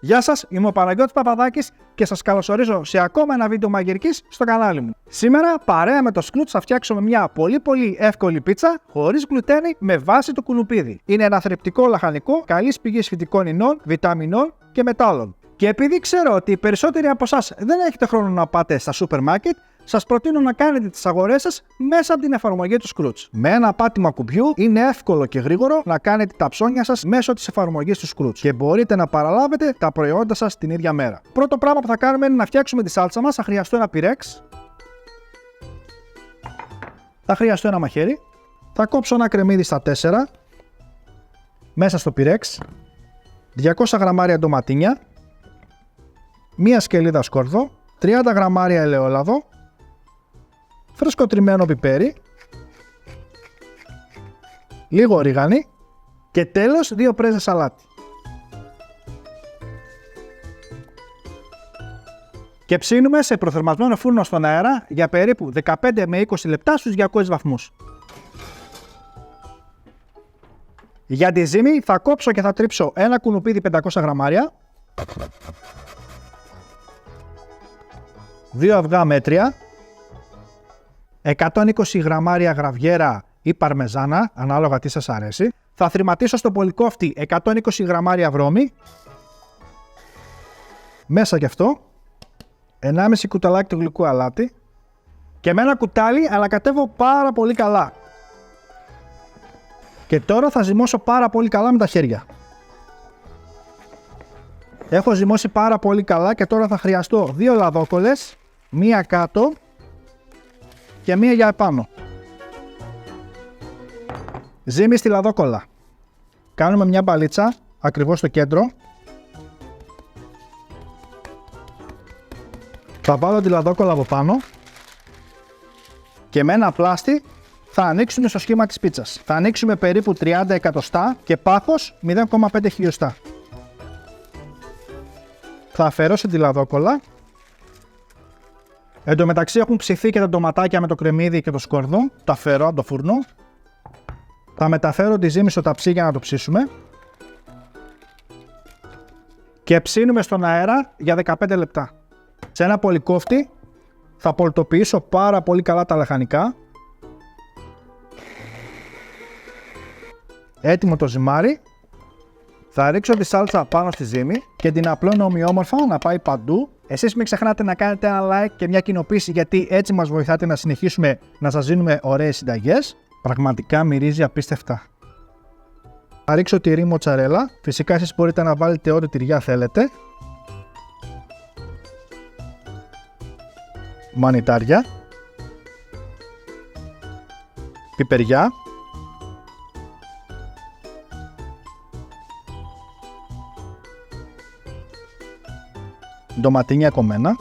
Γεια σας, είμαι ο Παναγιώτης Παπαδάκης και σας καλωσορίζω σε ακόμα ένα βίντεο μαγειρικής στο κανάλι μου. Σήμερα, παρέα με το Σκνουτς, θα φτιάξουμε μια πολύ εύκολη πίτσα χωρίς γλουτένη με βάση το κουνουπίδι. Είναι ένα θρεπτικό λαχανικό καλής πηγής φυτικών ινών, βιταμινών και μετάλλων. Και επειδή ξέρω ότι οι περισσότεροι από εσάς δεν έχετε χρόνο να πάτε στα σούπερ μάρκετ, σας προτείνω να κάνετε τις αγορές σας μέσα από την εφαρμογή του Scrooge. Με ένα πάτημα κουμπιού είναι εύκολο και γρήγορο να κάνετε τα ψώνια σας μέσω της εφαρμογής του Scrooge και μπορείτε να παραλάβετε τα προϊόντα σας την ίδια μέρα. Πρώτο πράγμα που θα κάνουμε είναι να φτιάξουμε τη σάλτσα μας. Θα χρειαστώ ένα πυρέξ. Θα χρειαστώ ένα μαχαίρι. Θα κόψω ένα κρεμμύδι στα 4 μέσα στο πυρέξ, 200 γραμμάρια ντοματίνια, μία σκελίδα σκόρδο, 30 γραμμάρια ελαιόλαδο, φρεσκοτριμμένο πιπέρι, λίγο ρίγανη και τέλος 2 πρέζες σαλάτι. Και ψήνουμε σε προθερμασμένο φούρνο στον αέρα για περίπου 15 με 20 λεπτά στους 200 βαθμούς. Για τη ζύμη θα κόψω και θα τρίψω ένα κουνουπίδι 500 γραμμάρια, 2 αυγά μέτρια, 120 γραμμάρια γραβιέρα ή παρμεζάνα, ανάλογα τι σας αρέσει. Θα θρηματίσω στο πολυκόφτη 120 γραμμάρια βρώμη, μέσα και αυτό, 1,5 κουταλάκι του γλυκού αλάτι και με ένα κουτάλι ανακατεύω πάρα πολύ καλά. Και τώρα θα ζυμώσω πάρα πολύ καλά με τα χέρια. Έχω ζυμώσει πάρα πολύ καλά και τώρα θα χρειαστώ 2 λαδόκολλες, μία κάτω και μία για επάνω. Ζύμη στη λαδόκολλα. Κάνουμε μια μπαλίτσα ακριβώς στο κέντρο. Θα βάλω τη λαδόκολλα από πάνω και με ένα πλάστη θα ανοίξουμε στο σχήμα της πίτσας. Θα ανοίξουμε περίπου 30 εκατοστά και πάχος 0,5 χιλιοστά. Θα αφαιρώσω τη λαδόκολλα. Εν τω μεταξύ έχουν ψηθεί και τα ντοματάκια με το κρεμμύδι και το σκόρδο. Το αφαιρώ από το φούρνο. Θα μεταφέρω τη ζύμη στο ταψί για να το ψήσουμε. Και ψήνουμε στον αέρα για 15 λεπτά. Σε ένα πολυκόφτη θα πολτοποιήσω πάρα πολύ καλά τα λαχανικά. Έτοιμο το ζυμάρι. Θα ρίξω τη σάλτσα πάνω στη ζύμη και την απλώνω ομοιόμορφα να πάει παντού. Εσείς μην ξεχνάτε να κάνετε ένα like και μια κοινοποίηση, γιατί έτσι μας βοηθάτε να συνεχίσουμε να σας δίνουμε ωραίες συνταγές. Πραγματικά μυρίζει απίστευτα. Θα ρίξω τυρί μοτσαρέλα. Φυσικά εσείς μπορείτε να βάλετε ό,τι τυριά θέλετε. Μανιτάρια. Πιπεριά. Ντοματίνια κομμένα.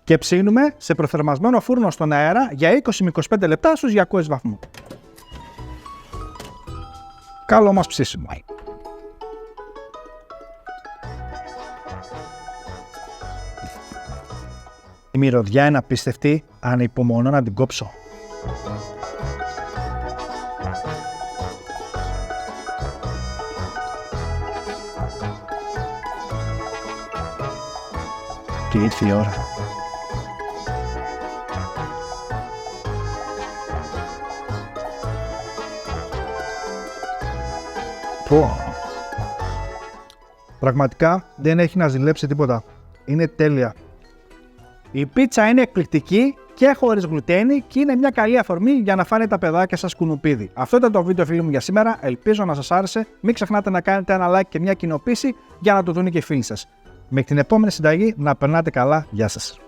Και ψήνουμε σε προθερμασμένο φούρνο στον αέρα για 20 με 25 λεπτά στους 200 βαθμούς. Καλό μας ψήσιμο. Η μυρωδιά είναι απίστευτη, ανυπομονώ να την κόψω. Και ήρθε η ώρα. Πραγματικά δεν έχει να ζηλέψει τίποτα. Είναι τέλεια. Η πίτσα είναι εκπληκτική και χωρίς γλουτένη και είναι μια καλή αφορμή για να φάνε τα παιδάκια σας κουνουπίδι. Αυτό ήταν το βίντεο, φίλοι μου, για σήμερα. Ελπίζω να σας άρεσε. Μην ξεχνάτε να κάνετε ένα like και μια κοινοποίηση για να το δουν και οι φίλοι σας. Μέχρι την επόμενη συνταγή, να περνάτε καλά. Γεια σας.